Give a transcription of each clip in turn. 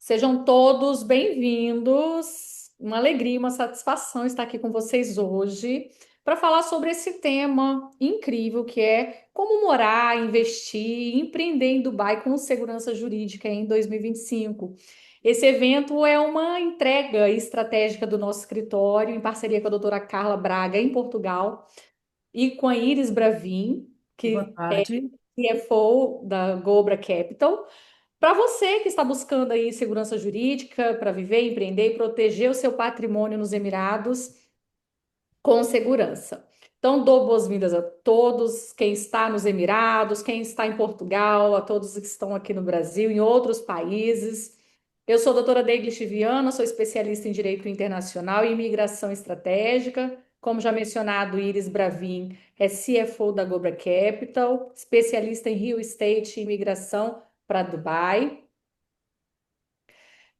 Sejam todos bem-vindos. Uma alegria, uma satisfação estar aqui com vocês hoje para falar sobre esse tema incrível que é como morar, investir, empreender em Dubai com segurança jurídica em 2025. Esse evento é uma entrega estratégica do nosso escritório em parceria com a doutora Carla Braga em Portugal e com a Iris Bravin, Boa que é tarde. CFO da Gobra Capital. Para você que está buscando aí segurança jurídica para viver, empreender e proteger o seu patrimônio nos Emirados com segurança. Então, dou boas-vindas a todos, quem está nos Emirados, quem está em Portugal, a todos que estão aqui no Brasil, em outros países. Eu sou a doutora Deiglish Viana, sou especialista em Direito Internacional e Imigração Estratégica. Como já mencionado, Iris Bravin é CFO da Gobra Capital, especialista em Real Estate e Imigração para Dubai.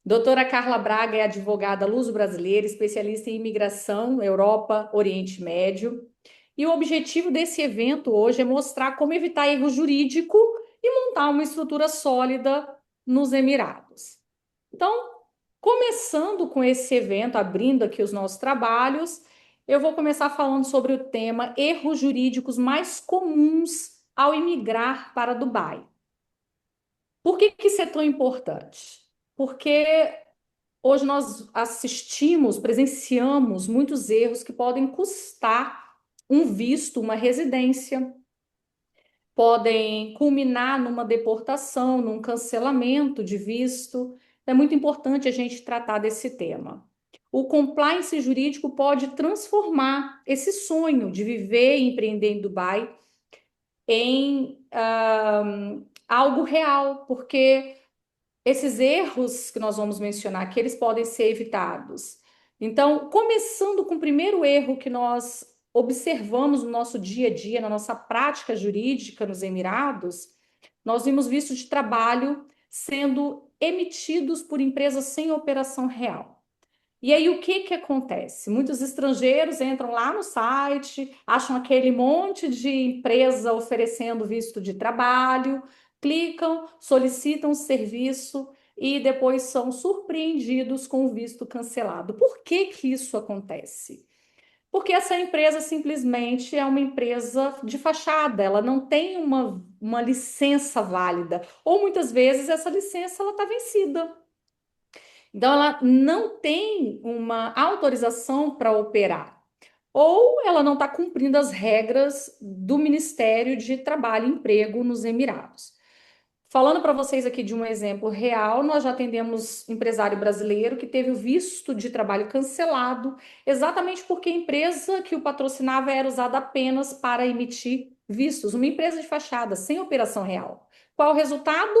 Doutora Carla Braga é advogada luso-brasileira, especialista em imigração, Europa, Oriente Médio. E o objetivo desse evento hoje é mostrar como evitar erro jurídico e montar uma estrutura sólida nos Emirados. Então, começando com esse evento, abrindo aqui os nossos trabalhos, eu vou começar falando sobre o tema erros jurídicos mais comuns ao imigrar para Dubai. Por que isso é tão importante? Porque hoje nós assistimos, presenciamos muitos erros que podem custar um visto, uma residência, podem culminar numa deportação, num cancelamento de visto. É muito importante a gente tratar desse tema. O compliance jurídico pode transformar esse sonho de viver e empreender em Dubai em algo real, porque esses erros que nós vamos mencionar que eles podem ser evitados. Então, começando com o primeiro erro que nós observamos no nosso dia a dia, na nossa prática jurídica nos Emirados, nós vimos vistos de trabalho sendo emitidos por empresas sem operação real. E aí, o que que acontece? Muitos estrangeiros entram lá no site, acham aquele monte de empresa oferecendo visto de trabalho, clicam, solicitam o serviço e depois são surpreendidos com o visto cancelado. Por que que isso acontece? Porque essa empresa simplesmente é uma empresa de fachada, ela não tem uma licença válida, ou muitas vezes essa licença ela está vencida. Então, ela não tem uma autorização para operar, ou ela não está cumprindo as regras do Ministério de Trabalho e Emprego nos Emirados. Falando para vocês aqui de um exemplo real, nós já atendemos empresário brasileiro que teve o visto de trabalho cancelado, exatamente porque a empresa que o patrocinava era usada apenas para emitir vistos, uma empresa de fachada, sem operação real. Qual o resultado?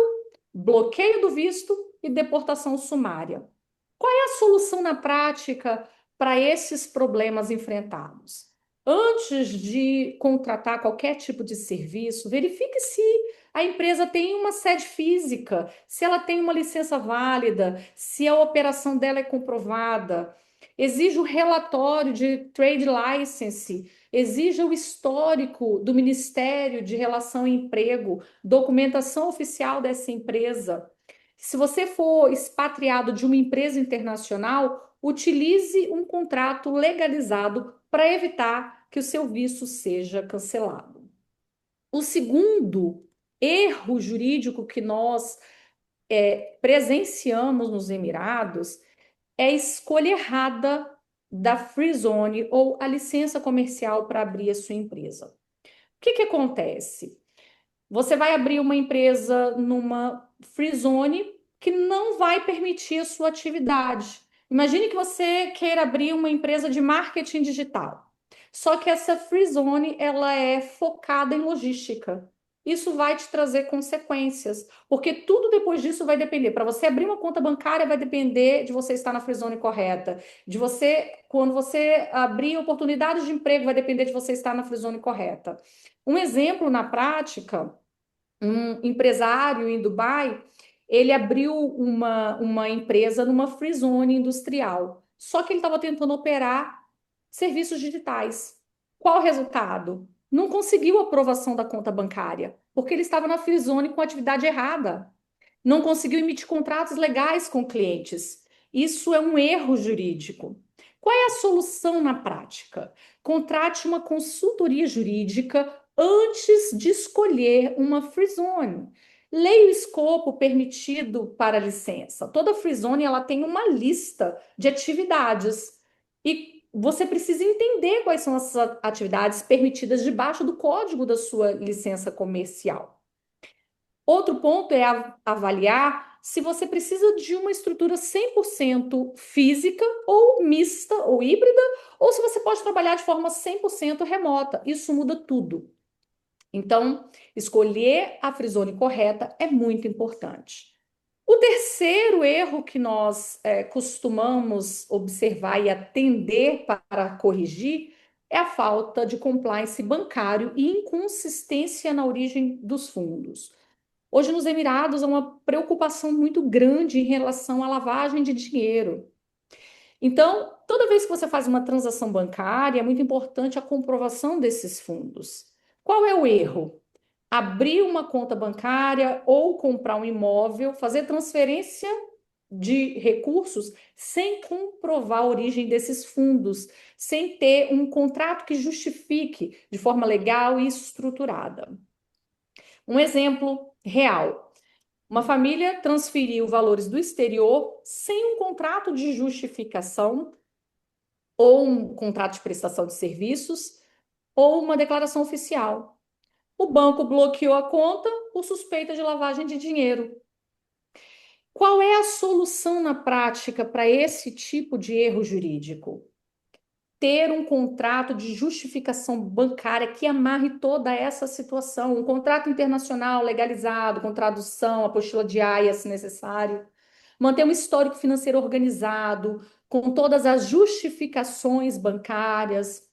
Bloqueio do visto e deportação sumária. Qual é a solução na prática para esses problemas enfrentados? Antes de contratar qualquer tipo de serviço, verifique se a empresa tem uma sede física, se ela tem uma licença válida, se a operação dela é comprovada. Exija o relatório de trade license, exija o histórico do Ministério de Relação e Emprego, documentação oficial dessa empresa. Se você for expatriado de uma empresa internacional, utilize um contrato legalizado para evitar que o seu visto seja cancelado. O segundo erro jurídico que nós presenciamos nos Emirados é a escolha errada da free zone ou a licença comercial para abrir a sua empresa. O que que acontece? Você vai abrir uma empresa numa free zone que não vai permitir a sua atividade. Imagine que você queira abrir uma empresa de marketing digital. Só que essa free zone ela é focada em logística. Isso vai te trazer consequências, porque tudo depois disso vai depender. Para você abrir uma conta bancária, vai depender de você estar na free zone correta. De você, quando você abrir oportunidades de emprego, vai depender de você estar na free zone correta. Um exemplo na prática, um empresário em Dubai, ele abriu uma empresa numa free zone industrial. Só que ele estava tentando operar serviços digitais. Qual o resultado? Não conseguiu a aprovação da conta bancária, porque ele estava na free zone com a atividade errada. não conseguiu emitir contratos legais com clientes. Isso é um erro jurídico. Qual é a solução na prática? Contrate uma consultoria jurídica antes de escolher uma free zone. Leia o escopo permitido para a licença. Toda free zone ela tem uma lista de atividades e você precisa entender quais são as atividades permitidas debaixo do código da sua licença comercial. Outro ponto é avaliar se você precisa de uma estrutura 100% física ou mista ou híbrida, ou se você pode trabalhar de forma 100% remota. Isso muda tudo. Então, escolher a frisone correta é muito importante. O terceiro erro que nós costumamos observar e atender para corrigir é a falta de compliance bancário e inconsistência na origem dos fundos. Hoje, nos Emirados, há uma preocupação muito grande em relação à lavagem de dinheiro. Então, toda vez que você faz uma transação bancária, é muito importante a comprovação desses fundos. Qual é o erro? Abrir uma conta bancária ou comprar um imóvel, fazer transferência de recursos sem comprovar a origem desses fundos, sem ter um contrato que justifique de forma legal e estruturada. Um exemplo real. Uma família transferiu valores do exterior sem um contrato de justificação ou um contrato de prestação de serviços ou uma declaração oficial. O banco bloqueou a conta por suspeita de lavagem de dinheiro. Qual é a solução na prática para esse tipo de erro jurídico? Ter um contrato de justificação bancária que amarre toda essa situação, um contrato internacional legalizado, com tradução, apostila de AIA, se necessário. Manter um histórico financeiro organizado, com todas as justificações bancárias.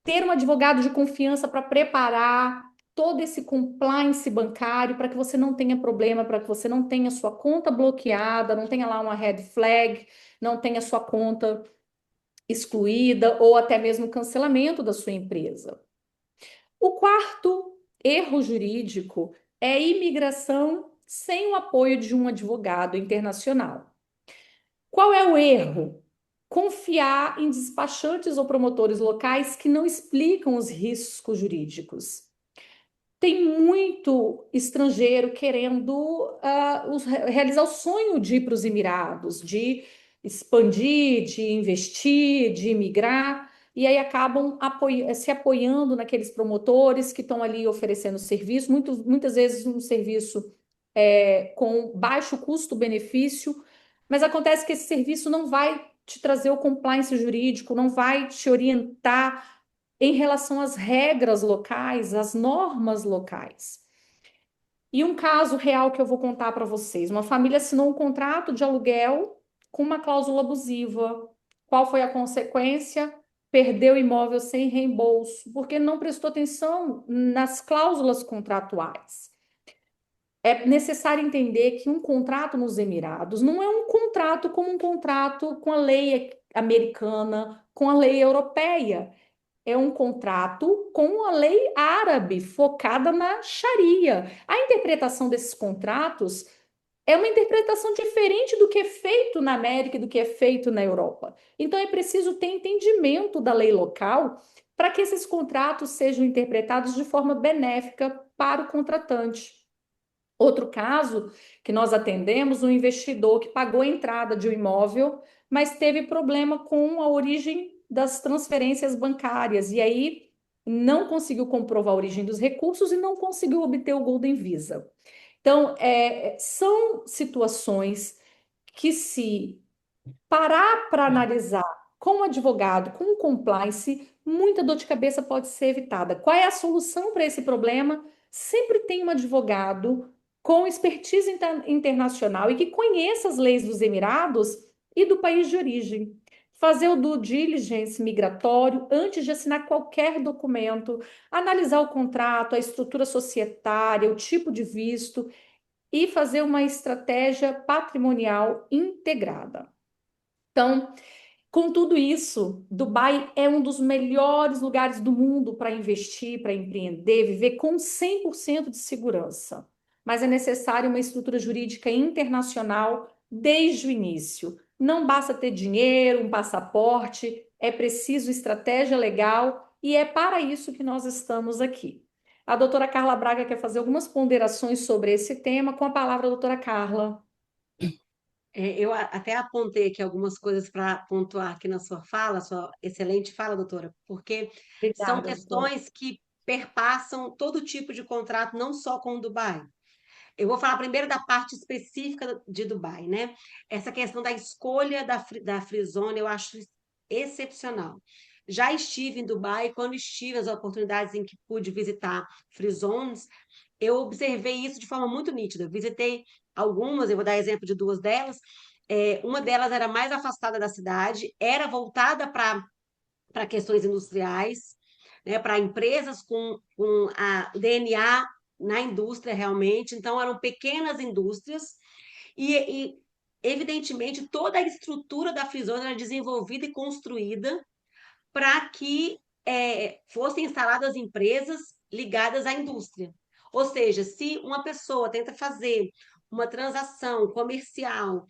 Ter um advogado de confiança para preparar todo esse compliance bancário para que você não tenha problema, para que você não tenha sua conta bloqueada, não tenha lá uma red flag, não tenha sua conta excluída ou até mesmo cancelamento da sua empresa. O quarto erro jurídico é a imigração sem o apoio de um advogado internacional. Qual é o erro? Confiar em despachantes ou promotores locais que não explicam os riscos jurídicos. Tem muito estrangeiro querendo realizar o sonho de ir para os Emirados, de expandir, de investir, de imigrar, e aí acabam se apoiando naqueles promotores que estão ali oferecendo serviço, muitas vezes um serviço com baixo custo-benefício, mas acontece que esse serviço não vai te trazer o compliance jurídico, não vai te orientar em relação às regras locais, às normas locais. E um caso real que eu vou contar para vocês: uma família assinou um contrato de aluguel com uma cláusula abusiva. Qual foi a consequência? Perdeu o imóvel sem reembolso, porque não prestou atenção nas cláusulas contratuais. É necessário entender que um contrato nos Emirados não é um contrato como um contrato com a lei americana, com a lei europeia. É um contrato com a lei árabe, focada na Sharia. A interpretação desses contratos é uma interpretação diferente do que é feito na América e do que é feito na Europa. Então é preciso ter entendimento da lei local para que esses contratos sejam interpretados de forma benéfica para o contratante. Outro caso que nós atendemos, um investidor que pagou a entrada de um imóvel, mas teve problema com a origem das transferências bancárias e aí não conseguiu comprovar a origem dos recursos e não conseguiu obter o Golden Visa. Então, são situações que, se parar para analisar com o advogado, com o compliance, muita dor de cabeça pode ser evitada. Qual é a solução para esse problema? Sempre tem um advogado com expertise internacional e que conheça as leis dos Emirados e do país de origem. Fazer o due diligence migratório antes de assinar qualquer documento, analisar o contrato, a estrutura societária, o tipo de visto e fazer uma estratégia patrimonial integrada. Então, com tudo isso, Dubai é um dos melhores lugares do mundo para investir, para empreender, viver com 100% de segurança. mas é necessária uma estrutura jurídica internacional desde o início. Não basta ter dinheiro, um passaporte, é preciso estratégia legal e é para isso que nós estamos aqui. A doutora Carla Braga quer fazer algumas ponderações sobre esse tema. Com a palavra, doutora Carla. Eu até apontei aqui algumas coisas para pontuar aqui na sua fala, sua excelente fala, doutora, porque são Obrigada, doutora. questões que perpassam todo tipo de contrato, não só com o Dubai. Eu vou falar primeiro da parte específica de Dubai, né? Essa questão da escolha da Free Zone eu acho excepcional. Já estive em Dubai, quando estive as oportunidades em que pude visitar Free Zones, eu observei isso de forma muito nítida. Eu visitei algumas, eu vou dar exemplo de duas delas. Uma delas era mais afastada da cidade, era voltada para questões industriais, né, para empresas com a DNA na indústria realmente. Então, eram pequenas indústrias e evidentemente, toda a estrutura da Frisona era desenvolvida e construída para que fossem instaladas empresas ligadas à indústria. Ou seja, se uma pessoa tenta fazer uma transação comercial,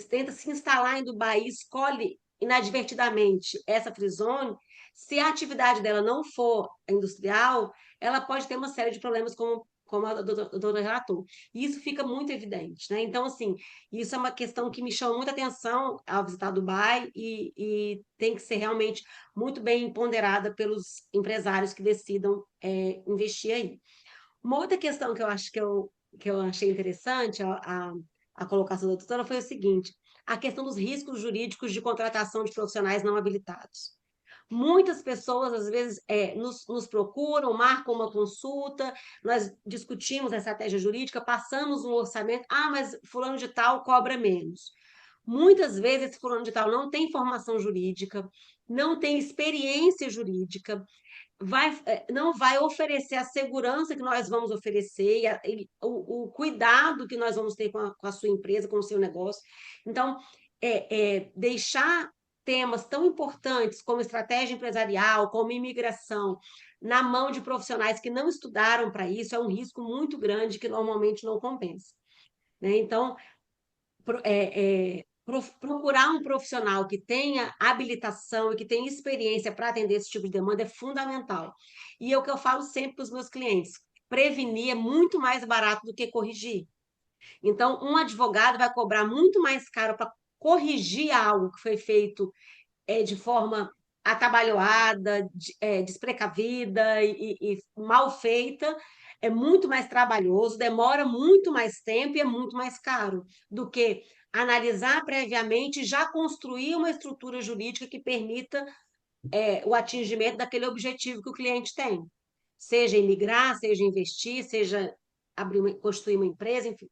tenta se instalar em Dubai e escolhe inadvertidamente essa free zone, se a atividade dela não for industrial, ela pode ter uma série de problemas, como a doutora relatou. E isso fica muito evidente, né? Então, assim, isso é uma questão que me chama muita atenção ao visitar Dubai e tem que ser realmente muito bem ponderada pelos empresários que decidam investir aí. Uma outra questão que eu acho que eu achei interessante, a colocação da doutora, foi o seguinte: a questão dos riscos jurídicos de contratação de profissionais não habilitados. Muitas pessoas, às vezes, nos procuram, marcam uma consulta, nós discutimos a estratégia jurídica, passamos um orçamento, mas fulano de tal cobra menos. Muitas vezes, esse fulano de tal não tem formação jurídica, não tem experiência jurídica, não vai oferecer a segurança que nós vamos oferecer, o cuidado que nós vamos ter com a sua empresa, com o seu negócio. Então, deixar temas tão importantes como estratégia empresarial, como imigração, na mão de profissionais que não estudaram para isso, é um risco muito grande que normalmente não compensa. Né? Então, procurar um profissional que tenha habilitação e que tenha experiência para atender esse tipo de demanda é fundamental. E é o que eu falo sempre para os meus clientes: prevenir é muito mais barato do que corrigir. Então, um advogado vai cobrar muito mais caro para corrigir algo que foi feito de forma atabalhoada, desprecavida e mal feita, é muito mais trabalhoso, demora muito mais tempo e é muito mais caro do que analisar previamente e já construir uma estrutura jurídica que permita o atingimento daquele objetivo que o cliente tem. Seja emigrar, seja investir, seja constituir uma empresa, enfim.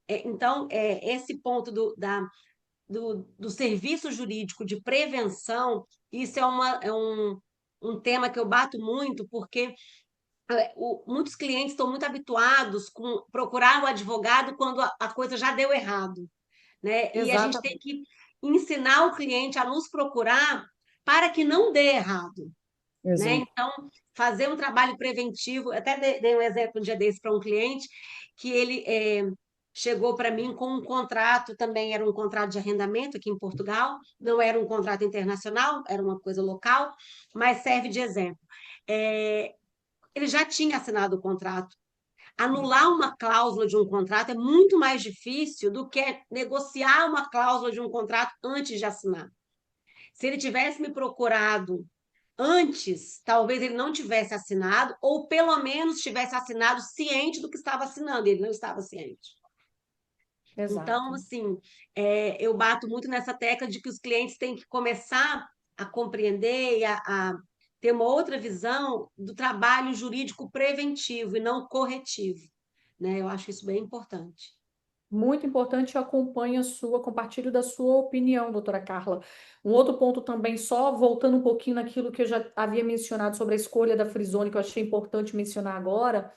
Então, esse ponto do serviço jurídico de prevenção, isso um tema que eu bato muito, porque muitos clientes estão muito habituados com procurar o advogado quando a coisa já deu errado, né? E a gente tem Exatamente. que ensinar o cliente a nos procurar para que não dê errado, né? Exato. Então, fazer um trabalho preventivo, até dei um exemplo um dia desse para um cliente que ele chegou para mim com um contrato, também era um contrato de arrendamento aqui em Portugal, não era um contrato internacional, era uma coisa local, mas serve de exemplo. Ele já tinha assinado o contrato. Anular uma cláusula de um contrato é muito mais difícil do que negociar uma cláusula de um contrato antes de assinar. Se ele tivesse me procurado antes, talvez ele não tivesse assinado, ou pelo menos tivesse assinado ciente do que estava assinando, e ele não estava ciente. Então, Exato. assim, eu bato muito nessa tecla de que os clientes têm que começar a compreender e a ter uma outra visão do trabalho jurídico preventivo e não corretivo, né? Eu acho isso bem importante. Muito importante, eu acompanho a sua, compartilho da sua opinião, doutora Carla. Um outro ponto também, só voltando um pouquinho naquilo que eu já havia mencionado sobre a escolha da Frizone, que eu achei importante mencionar agora,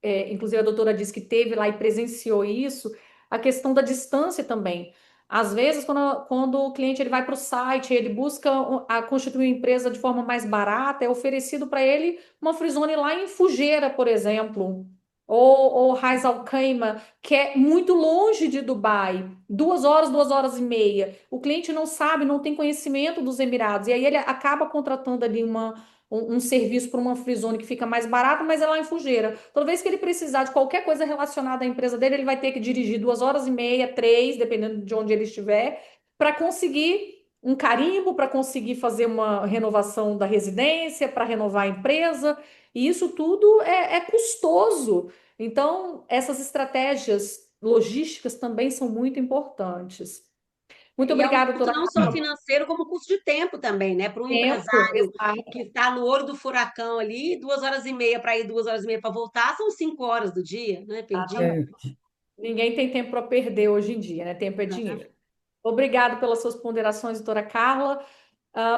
inclusive a doutora disse que teve lá e presenciou isso, a questão da distância também. Às vezes, quando o cliente ele vai para o site, ele busca constituir uma empresa de forma mais barata, é oferecido para ele uma Frizone lá em Fugeira, por exemplo. ou Ras Al Khaimah, que é muito longe de Dubai, 2 horas, 2 horas e meia. O cliente não sabe, não tem conhecimento dos Emirados, e aí ele acaba contratando ali um serviço para uma free zone que fica mais barato, mas é lá em Fujeira. Toda vez que ele precisar de qualquer coisa relacionada à empresa dele, ele vai ter que dirigir 2 horas e meia, três, dependendo de onde ele estiver, para conseguir um carimbo, para conseguir fazer uma renovação da residência, para renovar a empresa. E isso tudo é custoso. Então, essas estratégias logísticas também são muito importantes. Muito E é um obrigada, custo doutora não só Carla. financeiro, como custo de tempo também, né? Para um Tempo, empresário que exato. está no olho do furacão ali, 2 horas e meia para ir, 2 horas e meia para voltar, são 5 horas do dia, né? Perdido. Exatamente. Ninguém tem tempo para perder hoje em dia, né? Tempo é dinheiro. Exatamente. Obrigado pelas suas ponderações, doutora Carla.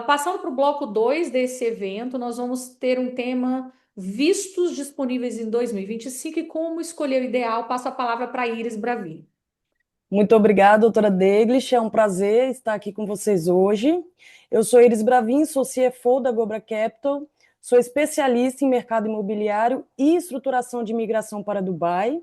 Passando para o bloco 2 desse evento, nós vamos ter um tema vistos disponíveis em 2025 e como escolher o ideal. Passo a palavra para Iris Bravi. Muito obrigada, doutora Deglich. É um prazer estar aqui com vocês hoje. Eu sou Iris Bravin, sou CFO da Gobra Capital, sou especialista em mercado imobiliário e estruturação de imigração para Dubai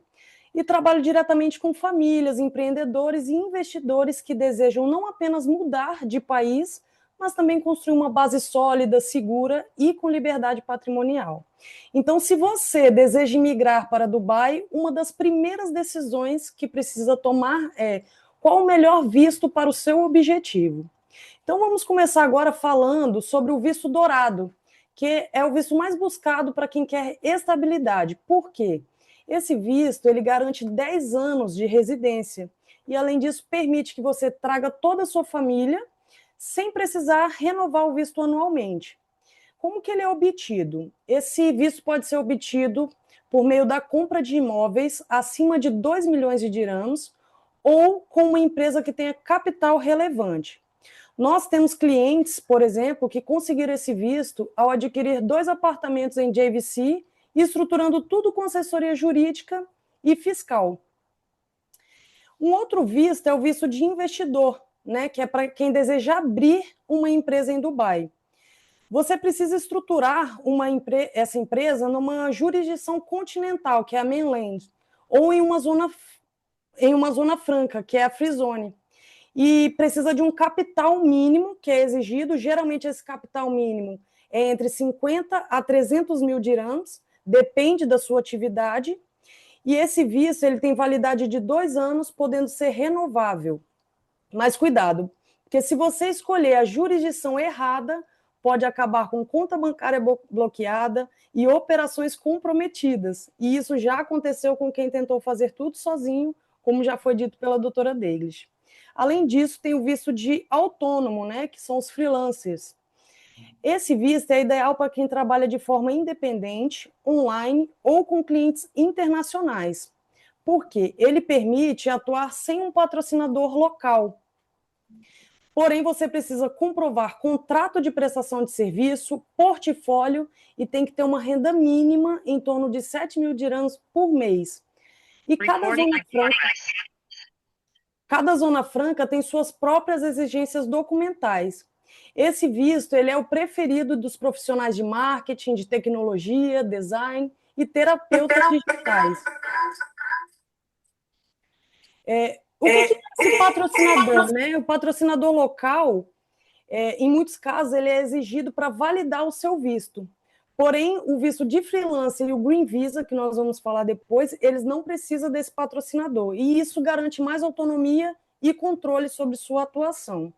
e trabalho diretamente com famílias, empreendedores e investidores que desejam não apenas mudar de país, mas também construir uma base sólida, segura e com liberdade patrimonial. Então, se você deseja migrar para Dubai, uma das primeiras decisões que precisa tomar é qual o melhor visto para o seu objetivo. Então, vamos começar agora falando sobre o visto dourado, que é o visto mais buscado para quem quer estabilidade. Por quê? Esse visto ele garante 10 anos de residência e, além disso, permite que você traga toda a sua família sem precisar renovar o visto anualmente. Como que ele é obtido? Esse visto pode ser obtido por meio da compra de imóveis acima de 2 milhões de dirhams ou com uma empresa que tenha capital relevante. Nós temos clientes, por exemplo, que conseguiram esse visto ao adquirir 2 apartamentos em JVC, estruturando tudo com assessoria jurídica e fiscal. Um outro visto é o visto de investidor, né, que é para quem deseja abrir uma empresa em Dubai. Você precisa estruturar essa empresa numa jurisdição continental, que é a mainland, ou em uma zona franca, que é a free zone. E precisa de um capital mínimo que é exigido. Geralmente esse capital mínimo é entre 50 a 300 mil dirhams, depende da sua atividade. E esse visto ele tem validade de 2 anos, podendo ser renovável. Mas cuidado, porque se você escolher a jurisdição errada, pode acabar com conta bancária bloqueada e operações comprometidas. E isso já aconteceu com quem tentou fazer tudo sozinho, como já foi dito pela doutora Deglis. Além disso, tem o visto de autônomo, né, que são os freelancers. Esse visto é ideal para quem trabalha de forma independente, online ou com clientes internacionais, porque ele permite atuar sem um patrocinador local. Porém, você precisa comprovar contrato de prestação de serviço, portfólio e tem que ter uma renda mínima em torno de 7 mil dirhams por mês. E cada zona franca tem suas próprias exigências documentais. Esse visto ele é o preferido dos profissionais de marketing, de tecnologia, design e terapeutas digitais. O que é esse patrocinador? Né? O patrocinador local, em muitos casos, ele é exigido para validar o seu visto. Porém, o visto de freelancer e o Green Visa, que nós vamos falar depois, eles não precisam desse patrocinador. E isso garante mais autonomia e controle sobre sua atuação.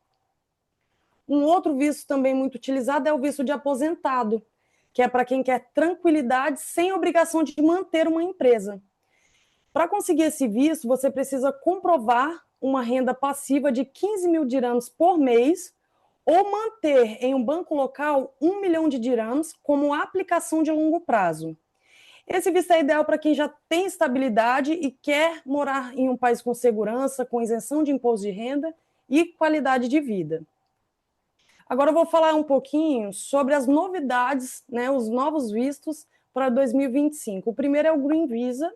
Um outro visto também muito utilizado é o visto de aposentado, que é para quem quer tranquilidade sem obrigação de manter uma empresa. Para conseguir esse visto, você precisa comprovar uma renda passiva de 15 mil dirhams por mês ou manter em um banco local 1 milhão de dirhams como aplicação de longo prazo. Esse visto é ideal para quem já tem estabilidade e quer morar em um país com segurança, com isenção de imposto de renda e qualidade de vida. Agora eu vou falar um pouquinho sobre as novidades, né, os novos vistos para 2025. O primeiro é o Green Visa,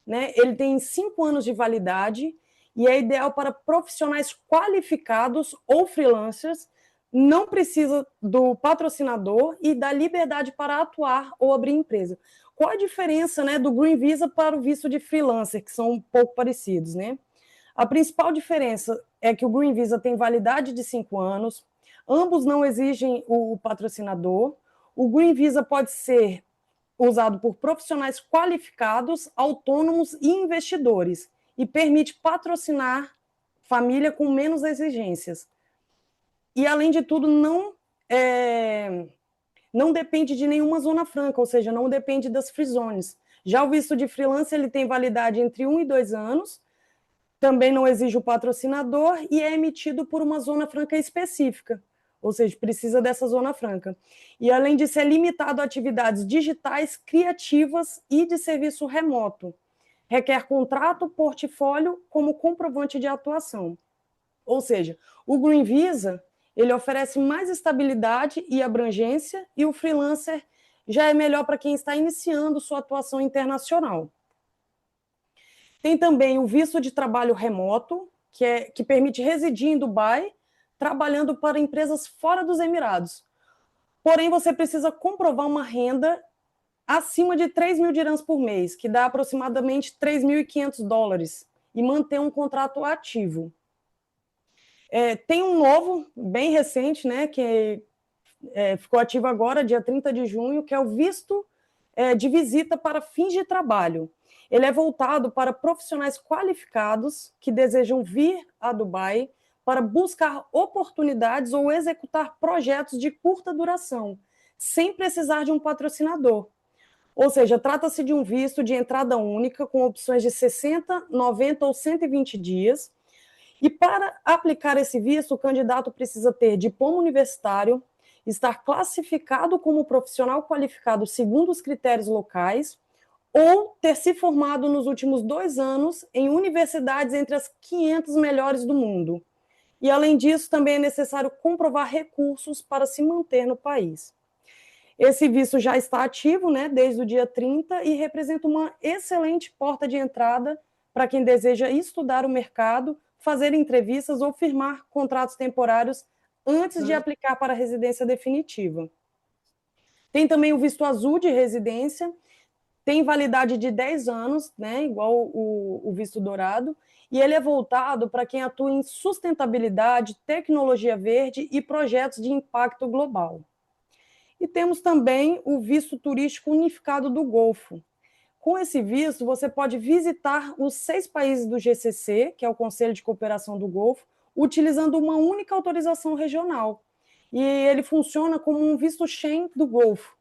né? Ele tem 5 anos de validade e é ideal para profissionais qualificados ou freelancers, não precisa do patrocinador e dá liberdade para atuar ou abrir empresa. qual a diferença, né, do Green Visa para o visto de freelancer, que são um pouco parecidos, né? A principal diferença é que o Green Visa tem validade de 5 anos, ambos não exigem o patrocinador, o Green Visa pode ser usado por profissionais qualificados, autônomos e investidores, e permite patrocinar família com menos exigências. E, além de tudo, não depende de nenhuma zona franca, ou seja, não depende das free zones. Já o visto de freelancer ele tem validade entre 1 e 2 anos, também não exige o patrocinador e é emitido por uma zona franca específica, ou seja, precisa dessa zona franca. E, além disso, é limitado a atividades digitais, criativas e de serviço remoto. Requer contrato, portfólio como comprovante de atuação. Ou seja, o Green Visa ele oferece mais estabilidade e abrangência, e o freelancer já é melhor para quem está iniciando sua atuação internacional. Tem também o visto de trabalho remoto, que permite residir em Dubai, trabalhando para empresas fora dos Emirados. Porém, você precisa comprovar uma renda acima de 3 mil dirhams por mês, que dá aproximadamente $3.500, e manter um contrato ativo. Tem um novo, bem recente, né, que ficou ativo agora, dia 30 de junho, que é o visto de visita para fins de trabalho. Ele é voltado para profissionais qualificados que desejam vir a Dubai para buscar oportunidades ou executar projetos de curta duração, sem precisar de um patrocinador. Ou seja, trata-se de um visto de entrada única, com opções de 60, 90 ou 120 dias. E, para aplicar esse visto, o candidato precisa ter diploma universitário, estar classificado como profissional qualificado segundo os critérios locais, ou ter se formado nos últimos 2 anos em universidades entre as 500 melhores do mundo. E, além disso, também é necessário comprovar recursos para se manter no país. Esse visto já está ativo, né, desde o dia 30, e representa uma excelente porta de entrada para quem deseja estudar o mercado, fazer entrevistas ou firmar contratos temporários antes de aplicar para a residência definitiva. Tem também o visto azul de residência, tem validade de 10 anos, né, igual o visto dourado, e ele é voltado para quem atua em sustentabilidade, tecnologia verde e projetos de impacto global. E temos também o visto turístico unificado do Golfo. Com esse visto, você pode visitar os 6 países do GCC, que é o Conselho de Cooperação do Golfo, utilizando uma única autorização regional. E ele funciona como um visto Schengen do Golfo,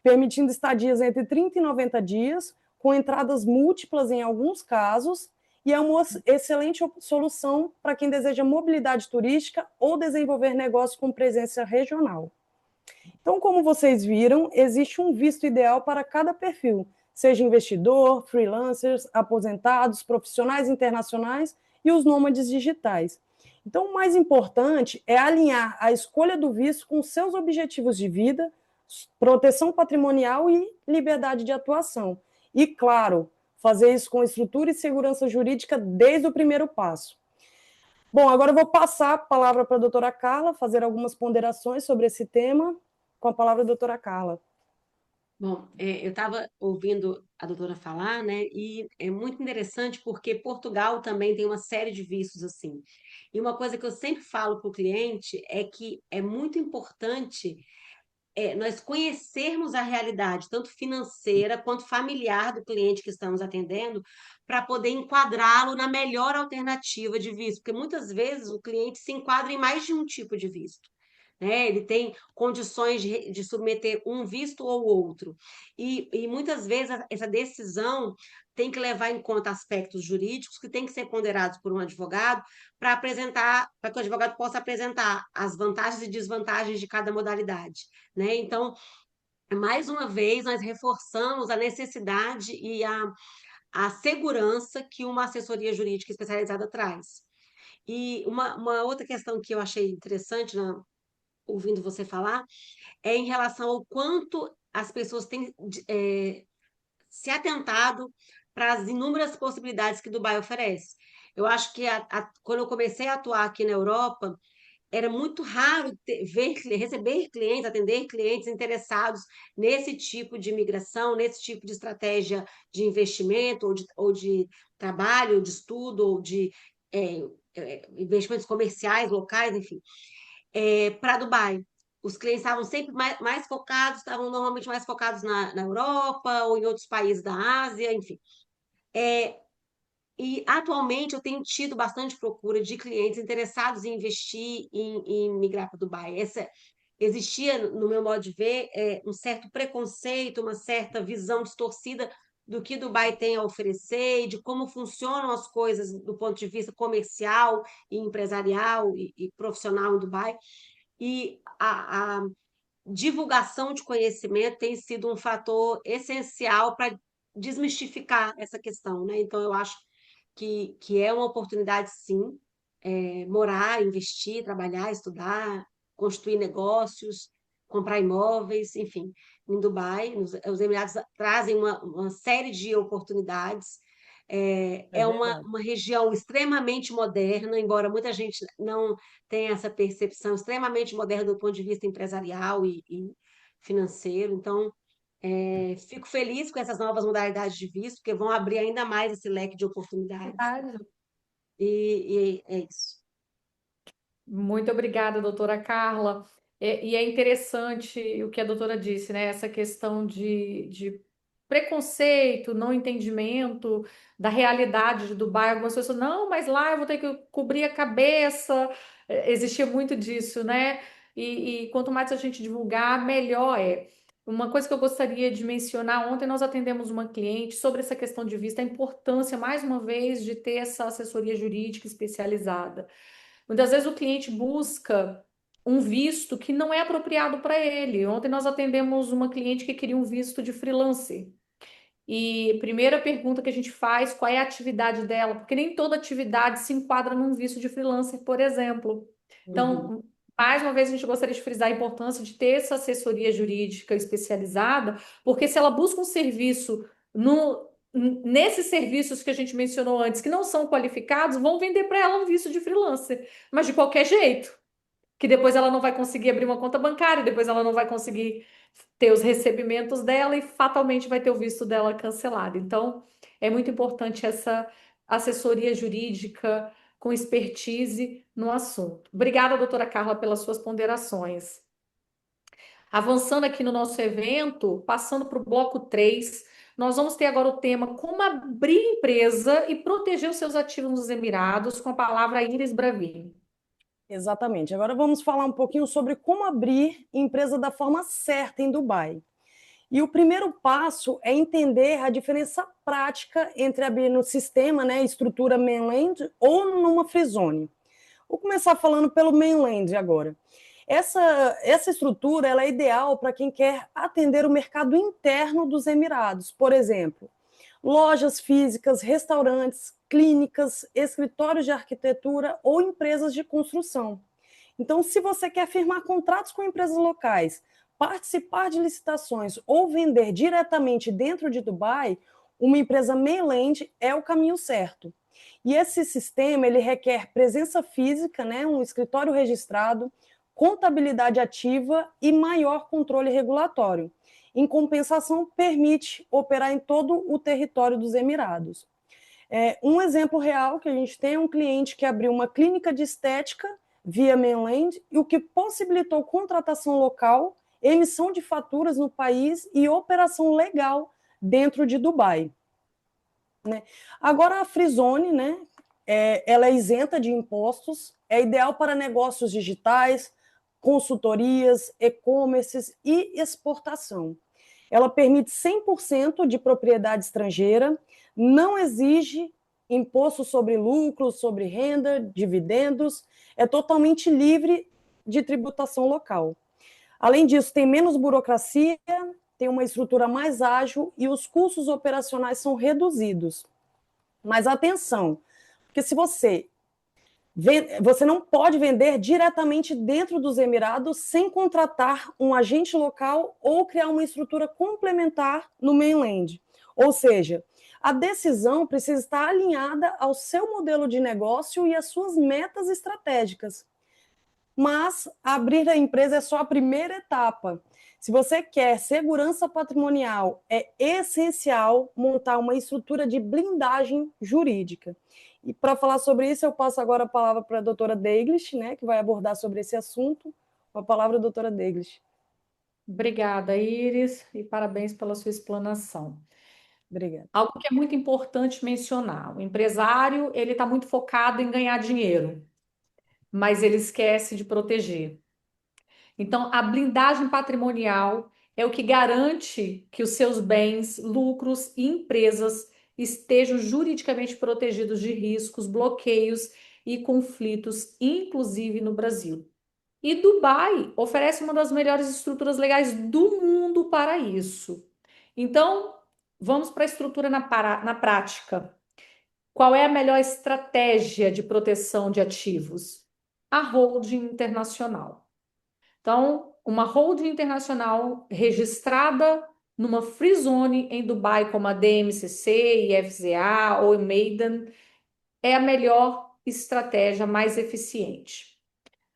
permitindo estadias entre 30 e 90 dias, com entradas múltiplas em alguns casos, e é uma excelente solução para quem deseja mobilidade turística ou desenvolver negócios com presença regional. Então, como vocês viram, existe um visto ideal para cada perfil, seja investidor, freelancers, aposentados, profissionais internacionais e os nômades digitais. Então, o mais importante é alinhar a escolha do visto com seus objetivos de vida, proteção patrimonial e liberdade de atuação. E, claro, fazer isso com estrutura e segurança jurídica desde o primeiro passo. Bom, agora eu vou passar a palavra para a doutora Carla, fazer algumas ponderações sobre esse tema. Com a palavra, a doutora Carla. Bom, eu estava ouvindo a doutora falar, né? E é muito interessante porque Portugal também tem uma série de vistos assim. E uma coisa que eu sempre falo para o cliente é que é muito importante nós conhecermos a realidade, tanto financeira quanto familiar do cliente que estamos atendendo, para poder enquadrá-lo na melhor alternativa de visto, porque muitas vezes o cliente se enquadra em mais de um tipo de visto. Né? Ele tem condições de submeter um visto ou outro. E muitas vezes essa decisão tem que levar em conta aspectos jurídicos que têm que ser ponderados por um advogado para apresentar, para que o advogado possa apresentar as vantagens e desvantagens de cada modalidade. Né? Então, mais uma vez, nós reforçamos a necessidade e a segurança que uma assessoria jurídica especializada traz. E uma outra questão que eu achei interessante, né, ouvindo você falar, é em relação ao quanto as pessoas têm se atentado para as inúmeras possibilidades que Dubai oferece. Eu acho que quando eu comecei a atuar aqui na Europa, era muito raro receber clientes, atender clientes interessados nesse tipo de migração, nesse tipo de estratégia de investimento, ou de trabalho, ou de estudo, ou de é, investimentos comerciais locais, enfim, para Dubai. Os clientes estavam sempre mais focados, estavam normalmente mais focados na Europa ou em outros países da Ásia, enfim. E atualmente eu tenho tido bastante procura de clientes interessados em investir em migrar para Dubai. Existia, no meu modo de ver, um certo preconceito, uma certa visão distorcida do que Dubai tem a oferecer e de como funcionam as coisas do ponto de vista comercial e empresarial e profissional em Dubai. E a divulgação de conhecimento tem sido um fator essencial para desmistificar essa questão, né? Então, eu acho que é uma oportunidade, sim, morar, investir, trabalhar, estudar, construir negócios, comprar imóveis, enfim, em Dubai, os Emirados trazem uma série de oportunidades. É É verdade. uma região extremamente moderna, embora muita gente não tenha essa percepção, extremamente moderna do ponto de vista empresarial e financeiro. Então, fico feliz com essas novas modalidades de visto, porque vão abrir ainda mais esse leque de oportunidades. Verdade. E é isso. Muito obrigada, doutora Carla. E é interessante o que a doutora disse, né? Essa questão de preconceito, não entendimento da realidade de Dubai. Algumas pessoas, não, mas lá eu vou ter que cobrir a cabeça. Existia muito disso, né? E quanto mais a gente divulgar, melhor é. Uma coisa que eu gostaria de mencionar, ontem nós atendemos uma cliente sobre essa questão de vista, a importância, mais uma vez, de ter essa assessoria jurídica especializada. Muitas vezes o cliente busca um visto que não é apropriado para ele. Ontem nós atendemos uma cliente que queria um visto de freelance. E a primeira pergunta que a gente faz, qual é a atividade dela? Porque nem toda atividade se enquadra num visto de freelancer, por exemplo. Uhum. Então, mais uma vez, a gente gostaria de frisar a importância de ter essa assessoria jurídica especializada, porque se ela busca um serviço nesses serviços que a gente mencionou antes, que não são qualificados, vão vender para ela um visto de freelancer, mas de qualquer jeito, que depois ela não vai conseguir abrir uma conta bancária, depois ela não vai conseguir ter os recebimentos dela e fatalmente vai ter o visto dela cancelado. Então, é muito importante essa assessoria jurídica com expertise no assunto. Obrigada, doutora Carla, pelas suas ponderações. Avançando aqui no nosso evento, passando para o bloco 3, nós vamos ter agora o tema Como abrir empresa e proteger os seus ativos nos Emirados, com a palavra Iris Bravin. Exatamente. Agora vamos falar um pouquinho sobre como abrir empresa da forma certa em Dubai. E o primeiro passo é entender a diferença prática entre abrir no sistema, né, estrutura mainland ou numa free zone. Vou começar falando pelo mainland agora. Essa estrutura ela é ideal para quem quer atender o mercado interno dos Emirados, por exemplo, lojas físicas, restaurantes, clínicas, escritórios de arquitetura ou empresas de construção. Então, se você quer firmar contratos com empresas locais, participar de licitações ou vender diretamente dentro de Dubai, uma empresa mainland é o caminho certo. E esse sistema ele requer presença física, né, um escritório registrado, contabilidade ativa e maior controle regulatório. Em compensação, permite operar em todo o território dos Emirados. Um exemplo real que a gente tem é um cliente que abriu uma clínica de estética via mainland, e o que possibilitou contratação local, emissão de faturas no país e operação legal dentro de Dubai. Né? Agora, a Free Zone, né, ela é isenta de impostos, é ideal para negócios digitais, consultorias, e-commerces e exportação. Ela permite 100% de propriedade estrangeira, não exige imposto sobre lucros, sobre renda, dividendos, é totalmente livre de tributação local. Além disso, tem menos burocracia, tem uma estrutura mais ágil e os custos operacionais são reduzidos. Mas atenção, porque se você não pode vender diretamente dentro dos Emirados sem contratar um agente local ou criar uma estrutura complementar no mainland. Ou seja, a decisão precisa estar alinhada ao seu modelo de negócio e às suas metas estratégicas. mas abrir a empresa é só a primeira etapa. Se você quer segurança patrimonial, é essencial montar uma estrutura de blindagem jurídica. E para falar sobre isso, eu passo agora a palavra para a doutora Deiglish, né, que vai abordar sobre esse assunto. Com a palavra, doutora Deiglish. Obrigada, Iris, e parabéns pela sua explanação. Obrigada. Algo que é muito importante mencionar: o empresário, ele está muito focado em ganhar dinheiro, mas ele esquece de proteger. Então, a blindagem patrimonial é o que garante que os seus bens, lucros e empresas estejam juridicamente protegidos de riscos, bloqueios e conflitos, inclusive no Brasil. E Dubai oferece uma das melhores estruturas legais do mundo para isso. Então, vamos para a estrutura na prática. Qual é a melhor estratégia de proteção de ativos? A holding internacional. Então, uma holding internacional registrada numa free zone em Dubai, como a DMCC, IFZA ou Maiden, é a melhor estratégia mais eficiente.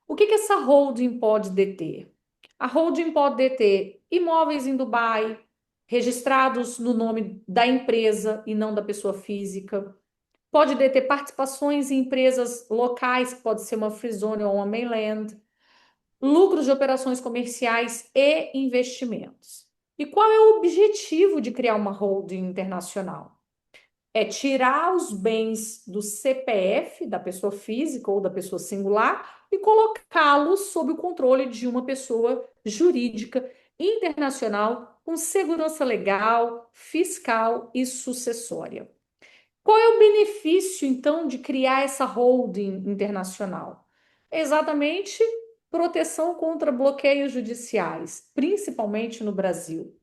O que essa holding pode deter? A holding pode deter imóveis em Dubai, registrados no nome da empresa e não da pessoa física. Pode deter participações em empresas locais, que pode ser uma free zone ou uma mainland, lucros de operações comerciais e investimentos. E qual é o objetivo de criar uma holding internacional? É tirar os bens do CPF da pessoa física ou da pessoa singular e colocá-los sob o controle de uma pessoa jurídica internacional com segurança legal, fiscal e sucessória. Qual é o benefício, então, de criar essa holding internacional? É exatamente proteção contra bloqueios judiciais, principalmente no Brasil.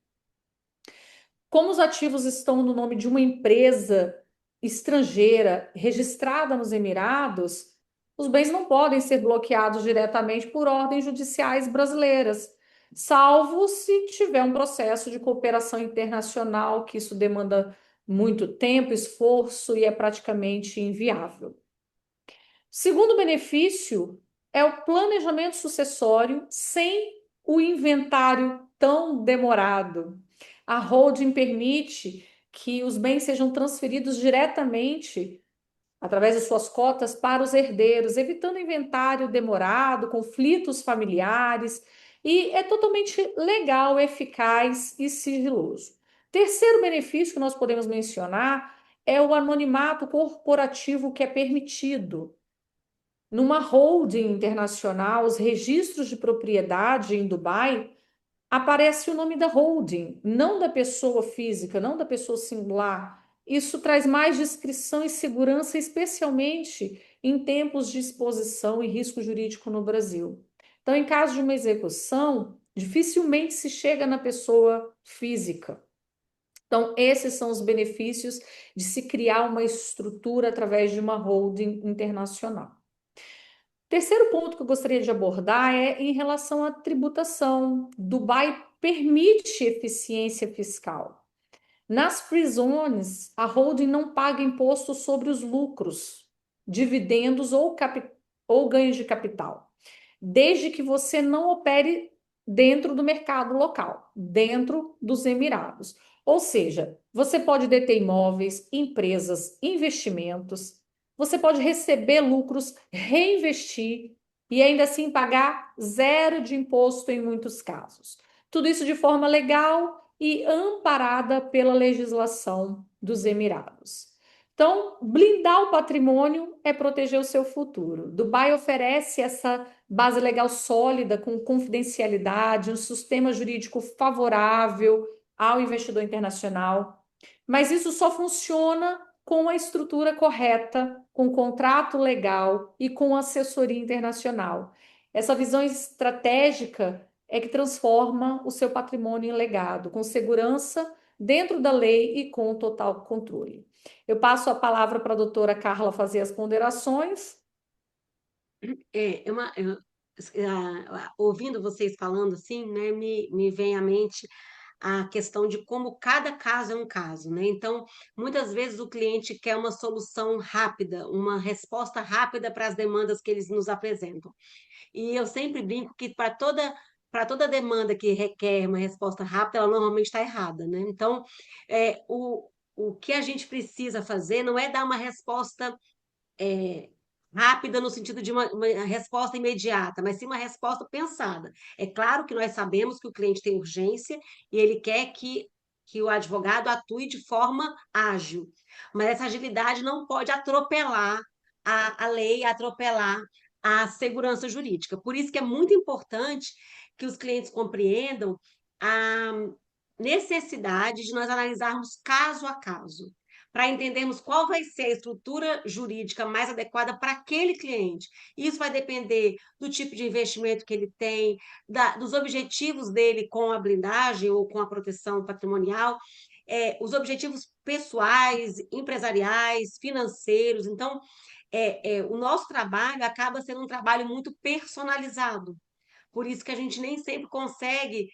Como os ativos estão no nome de uma empresa estrangeira registrada nos Emirados, os bens não podem ser bloqueados diretamente por ordens judiciais brasileiras, salvo se tiver um processo de cooperação internacional, que isso demanda muito tempo, esforço e é praticamente inviável. Segundo benefício é o planejamento sucessório sem o inventário tão demorado. A holding permite que os bens sejam transferidos diretamente através de suas cotas para os herdeiros, evitando inventário demorado, conflitos familiares, e é totalmente legal, eficaz e sigiloso. Terceiro benefício que nós podemos mencionar é o anonimato corporativo que é permitido. Numa holding internacional, os registros de propriedade em Dubai aparece o nome da holding, não da pessoa física, não da pessoa singular. Isso traz mais discrição e segurança, especialmente em tempos de exposição e risco jurídico no Brasil. Então, em caso de uma execução, dificilmente se chega na pessoa física. Então, esses são os benefícios de se criar uma estrutura através de uma holding internacional. Terceiro ponto que eu gostaria de abordar é em relação à tributação. Dubai permite eficiência fiscal. Nas free zones, a holding não paga imposto sobre os lucros, dividendos ou ganhos de capital, desde que você não opere dentro do mercado local, dentro dos Emirados. Ou seja, você pode deter imóveis, empresas, investimentos, você pode receber lucros, reinvestir e ainda assim pagar zero de imposto em muitos casos. Tudo isso de forma legal e amparada pela legislação dos Emirados. Então, blindar o patrimônio é proteger o seu futuro. Dubai oferece essa base legal sólida, com confidencialidade, um sistema jurídico favorável ao investidor internacional. Mas isso só funciona com a estrutura correta, com contrato legal e com assessoria internacional. Essa visão estratégica é que transforma o seu patrimônio em legado, com segurança, dentro da lei e com total controle. Eu passo a palavra para a doutora Carla fazer as ponderações. Ouvindo vocês falando assim, né, me vem à mente a questão de como cada caso é um caso, né? Então, muitas vezes o cliente quer uma solução rápida, uma resposta rápida para as demandas que eles nos apresentam. E eu sempre brinco que para toda demanda que requer uma resposta rápida, ela normalmente está errada, né? Então, o que a gente precisa fazer não é dar uma resposta rápida no sentido de uma resposta imediata, mas sim uma resposta pensada. É claro que nós sabemos que o cliente tem urgência e ele quer que o advogado atue de forma ágil, mas essa agilidade não pode atropelar a lei, atropelar a segurança jurídica. Por isso que é muito importante que os clientes compreendam a necessidade de nós analisarmos caso a caso para entendermos qual vai ser a estrutura jurídica mais adequada para aquele cliente. Isso vai depender do tipo de investimento que ele tem, dos objetivos dele com a blindagem ou com a proteção patrimonial, os objetivos pessoais, empresariais, financeiros. Então, o nosso trabalho acaba sendo um trabalho muito personalizado. Por isso que a gente nem sempre consegue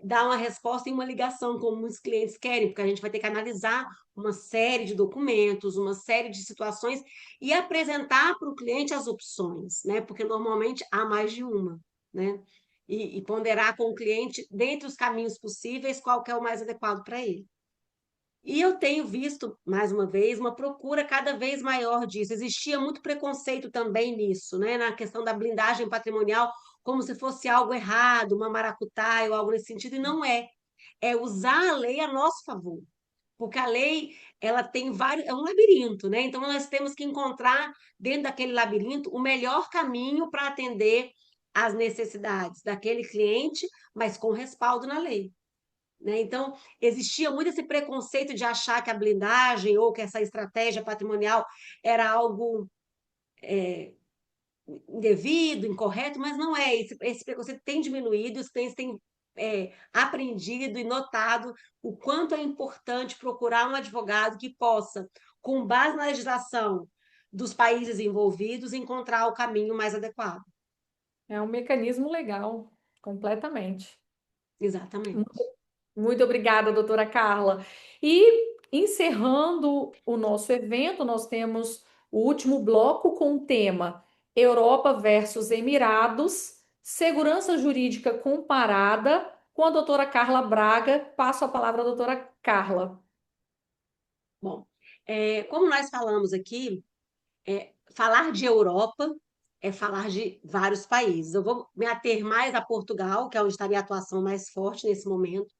dar uma resposta em uma ligação, como muitos clientes querem, porque a gente vai ter que analisar uma série de documentos, uma série de situações e apresentar para o cliente as opções, né? Porque normalmente há mais de uma, né? E ponderar com o cliente, dentre os caminhos possíveis, qual que é o mais adequado para ele. E eu tenho visto, mais uma vez, uma procura cada vez maior disso. Existia muito preconceito também nisso, né? Na questão da blindagem patrimonial, como se fosse algo errado, uma maracutaia ou algo nesse sentido, e não é. É usar a lei a nosso favor. Porque a lei, ela tem vários, é um labirinto, né? Então nós temos que encontrar dentro daquele labirinto o melhor caminho para atender às necessidades daquele cliente, mas com respaldo na lei. Né? Então, existia muito esse preconceito de achar que a blindagem ou que essa estratégia patrimonial era algo indevido, incorreto, mas não é. Esse preconceito tem diminuído, os clientes têm aprendido e notado o quanto é importante procurar um advogado que possa, com base na legislação dos países envolvidos, encontrar o caminho mais adequado. É um mecanismo legal, completamente. Exatamente. Muito obrigada, doutora Carla. E encerrando o nosso evento, nós temos o último bloco com o tema Europa versus Emirados, segurança jurídica comparada, com a doutora Carla Braga. Passo a palavra à doutora Carla. Bom, como nós falamos aqui, falar de Europa é falar de vários países. Eu vou me ater mais a Portugal, que é onde está a minha atuação mais forte nesse momento.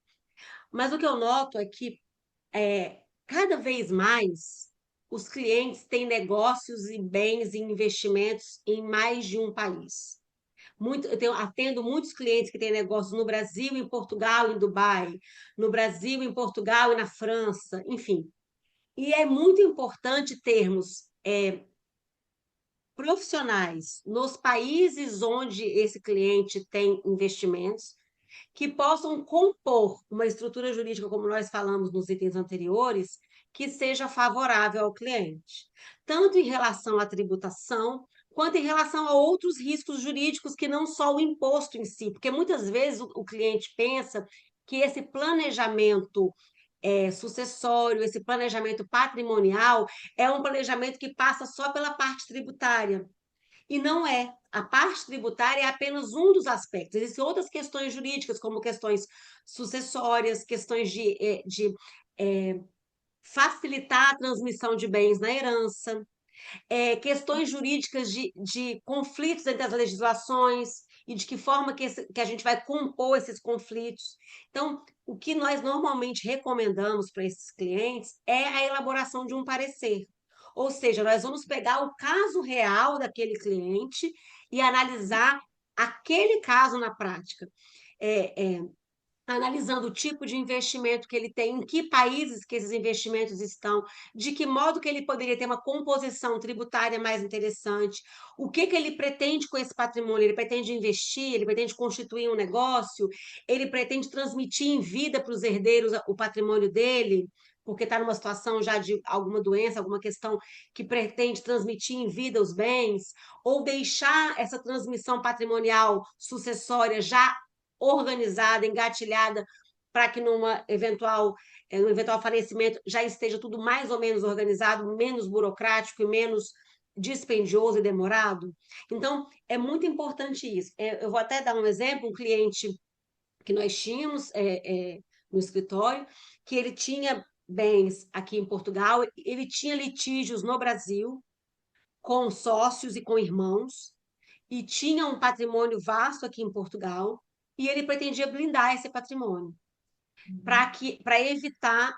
Mas o que eu noto é que, cada vez mais, os clientes têm negócios e bens e investimentos em mais de um país. Atendo muitos clientes que têm negócios no Brasil, em Portugal, em Dubai, no Brasil, em Portugal e na França, enfim. E é muito importante termos profissionais nos países onde esse cliente tem investimentos que possam compor uma estrutura jurídica, como nós falamos nos itens anteriores, que seja favorável ao cliente, tanto em relação à tributação, quanto em relação a outros riscos jurídicos que não só o imposto em si, porque muitas vezes o cliente pensa que esse planejamento sucessório, esse planejamento patrimonial é um planejamento que passa só pela parte tributária. E não é. A parte tributária é apenas um dos aspectos. Existem outras questões jurídicas, como questões sucessórias, questões de facilitar a transmissão de bens na herança, questões jurídicas de conflitos entre as legislações e de que forma que a gente vai compor esses conflitos. Então, o que nós normalmente recomendamos para esses clientes é a elaboração de um parecer. Ou seja, nós vamos pegar o caso real daquele cliente e analisar aquele caso na prática. Analisando o tipo de investimento que ele tem, em que países que esses investimentos estão, de que modo que ele poderia ter uma composição tributária mais interessante, o que ele pretende com esse patrimônio, ele pretende investir, ele pretende constituir um negócio, ele pretende transmitir em vida para os herdeiros o patrimônio dele, porque está numa situação já de alguma doença, alguma questão que pretende transmitir em vida os bens, ou deixar essa transmissão patrimonial sucessória já organizada, engatilhada para que no eventual falecimento já esteja tudo mais ou menos organizado, menos burocrático e menos dispendioso e demorado. Então, é muito importante isso. Eu vou até dar um exemplo, um cliente que nós tínhamos no escritório, que ele tinha bens aqui em Portugal, ele tinha litígios no Brasil com sócios e com irmãos, e tinha um patrimônio vasto aqui em Portugal, e ele pretendia blindar esse patrimônio para evitar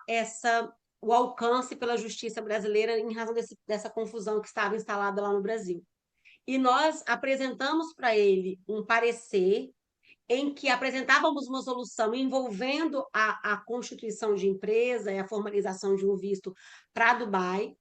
o alcance pela justiça brasileira em razão dessa confusão que estava instalada lá no Brasil. E nós apresentamos para ele um parecer em que apresentávamos uma solução envolvendo a constituição de empresa e a formalização de um visto para Dubai,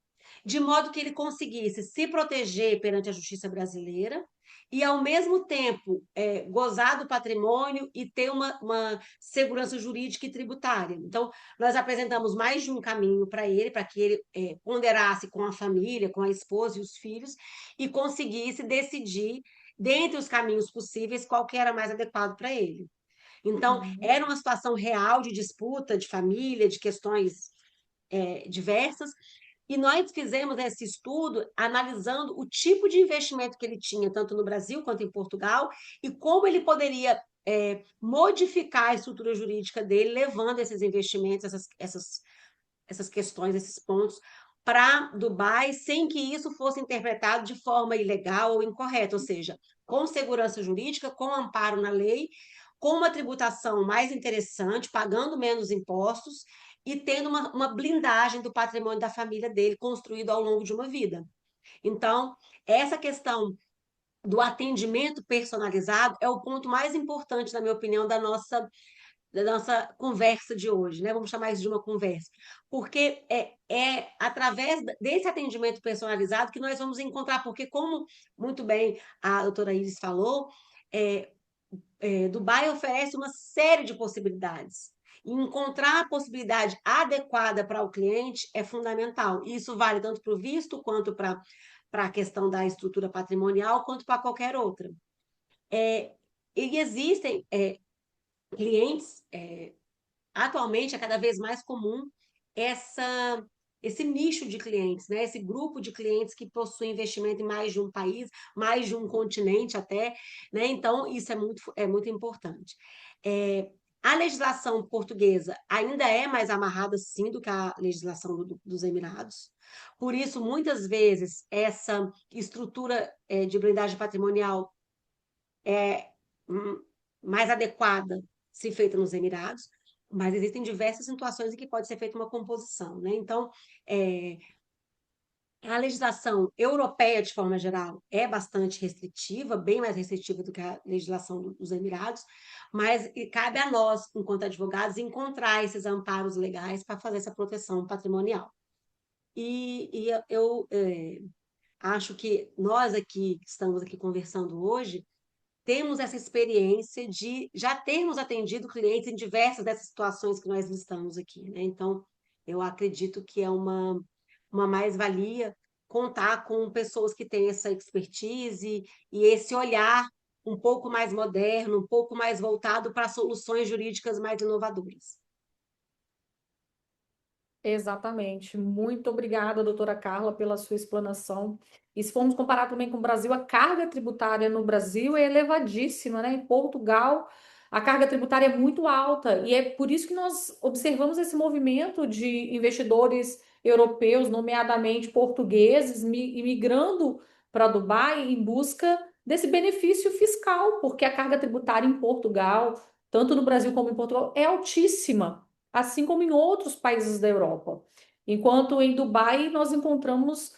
de modo que ele conseguisse se proteger perante a justiça brasileira e, ao mesmo tempo, gozar do patrimônio e ter uma segurança jurídica e tributária. Então, nós apresentamos mais de um caminho para que ele ponderasse com a família, com a esposa e os filhos, e conseguisse decidir, dentre os caminhos possíveis, qual que era mais adequado para ele. Então, era uma situação real de disputa de família, de questões diversas, e nós fizemos esse estudo analisando o tipo de investimento que ele tinha, tanto no Brasil quanto em Portugal, e como ele poderia modificar a estrutura jurídica dele, levando esses investimentos, essas questões, esses pontos, para Dubai, sem que isso fosse interpretado de forma ilegal ou incorreta, ou seja, com segurança jurídica, com amparo na lei, com uma tributação mais interessante, pagando menos impostos e tendo uma blindagem do patrimônio da família dele construído ao longo de uma vida. Então, essa questão do atendimento personalizado é o ponto mais importante, na minha opinião, da nossa conversa de hoje, né? Vamos chamar isso de uma conversa, porque é através desse atendimento personalizado que nós vamos encontrar, porque como muito bem a doutora Iris falou, Dubai oferece uma série de possibilidades. E encontrar a possibilidade adequada para o cliente é fundamental. E isso vale tanto para o visto, quanto para a questão da estrutura patrimonial, quanto para qualquer outra. E existem clientes, atualmente é cada vez mais comum esse nicho de clientes, né? Esse grupo de clientes que possuem investimento em mais de um país, mais de um continente até, né? Então, isso é muito importante. A legislação portuguesa ainda é mais amarrada, sim, do que a legislação dos Emirados. Por isso, muitas vezes, essa estrutura de blindagem patrimonial é mais adequada se feita nos Emirados, mas existem diversas situações em que pode ser feita uma composição, né? Então, a legislação europeia, de forma geral, é bastante restritiva, bem mais restritiva do que a legislação dos Emirados, mas cabe a nós, enquanto advogados, encontrar esses amparos legais para fazer essa proteção patrimonial. E eu acho que nós aqui, que estamos aqui conversando hoje, temos essa experiência de já termos atendido clientes em diversas dessas situações que nós listamos aqui, né? Então, eu acredito que é uma mais-valia contar com pessoas que têm essa expertise e esse olhar um pouco mais moderno, um pouco mais voltado para soluções jurídicas mais inovadoras. Exatamente. Muito obrigada, doutora Carla, pela sua explanação. E se formos comparar também com o Brasil, a carga tributária no Brasil é elevadíssima, né? Em Portugal, a carga tributária é muito alta, e é por isso que nós observamos esse movimento de investidores europeus, nomeadamente portugueses, migrando para Dubai em busca desse benefício fiscal, porque a carga tributária em Portugal, tanto no Brasil como em Portugal, é altíssima, assim como em outros países da Europa. Enquanto em Dubai nós encontramos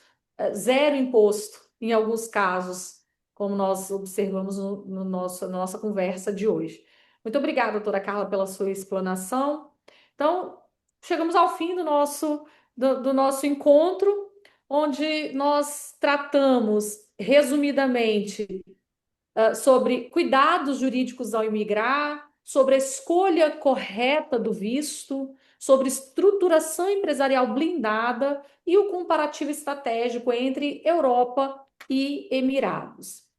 zero imposto em alguns casos, como nós observamos na nossa conversa de hoje. Muito obrigada, doutora Carla, pela sua explanação. Então, chegamos ao fim do nosso encontro, onde nós tratamos, resumidamente, sobre cuidados jurídicos ao imigrar, sobre a escolha correta do visto, sobre estruturação empresarial blindada e o comparativo estratégico entre Europa e Emirados.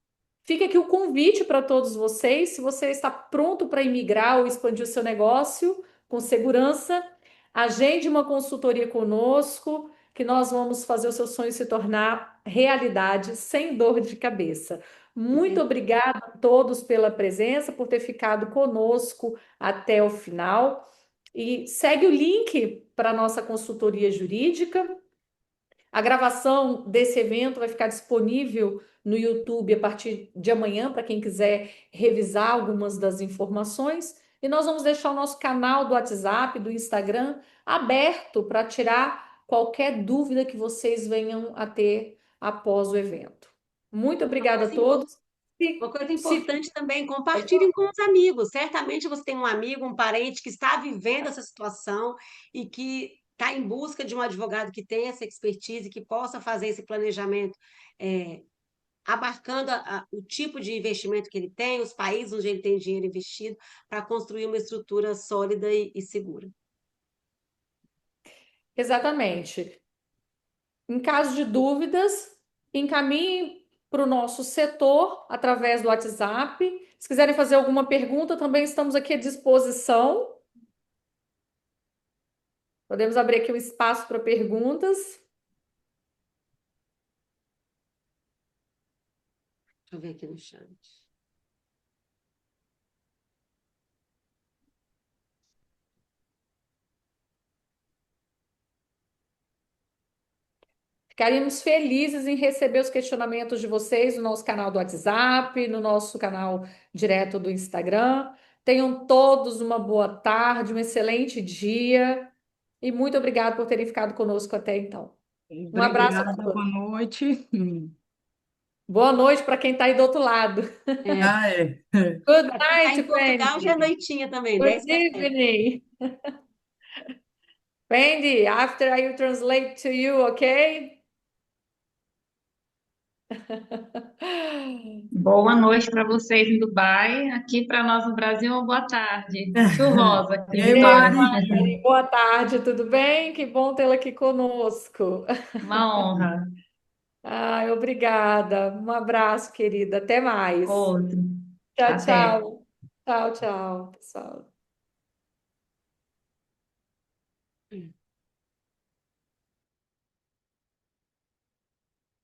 Fica aqui o convite para todos vocês, se você está pronto para imigrar ou expandir o seu negócio, com segurança. Agende uma consultoria conosco, que nós vamos fazer o seu sonho se tornar realidade sem dor de cabeça. Muito obrigada a todos pela presença, por ter ficado conosco até o final. E segue o link para a nossa consultoria jurídica. A gravação desse evento vai ficar disponível no YouTube a partir de amanhã, para quem quiser revisar algumas das informações. E nós vamos deixar o nosso canal do WhatsApp, do Instagram, aberto para tirar qualquer dúvida que vocês venham a ter após o evento. Muito Uma obrigada a coisa todos. Uma coisa Se importante também, compartilhem com os amigos. Certamente você tem um amigo, um parente que está vivendo essa situação e que está em busca de um advogado que tenha essa expertise, que possa fazer esse planejamento, é, abarcando o tipo de investimento que ele tem, os países onde ele tem dinheiro investido, para construir uma estrutura sólida e segura. Exatamente. Em caso de dúvidas, encaminhe para o nosso setor através do WhatsApp. Se quiserem fazer alguma pergunta, também estamos aqui à disposição. Podemos abrir aqui um espaço para perguntas. Deixa eu ver aqui no chat. Ficaríamos felizes em receber os questionamentos de vocês no nosso canal do WhatsApp, no nosso canal direto do Instagram. Tenham todos uma boa tarde, um excelente dia e muito obrigado por terem ficado conosco até então. Um abraço a Obrigada, boa todos. noite. Boa noite para quem está aí do outro lado. É, Ah, é. Good para quem está em night, Portugal, já é Wendy. noitinha também, Good 10 para 7. evening. Wendy, after I will translate to you, okay? Boa noite para vocês em Dubai. Aqui para nós no Brasil, uma boa tarde. Chuvosa aqui, Ei, vitória. Mari. Boa tarde, tudo bem? Que bom tê-la aqui conosco. Uma honra. Ai, obrigada. Um abraço, querida. Até mais. Outro. Tchau, Até. tchau. Tchau, tchau, pessoal.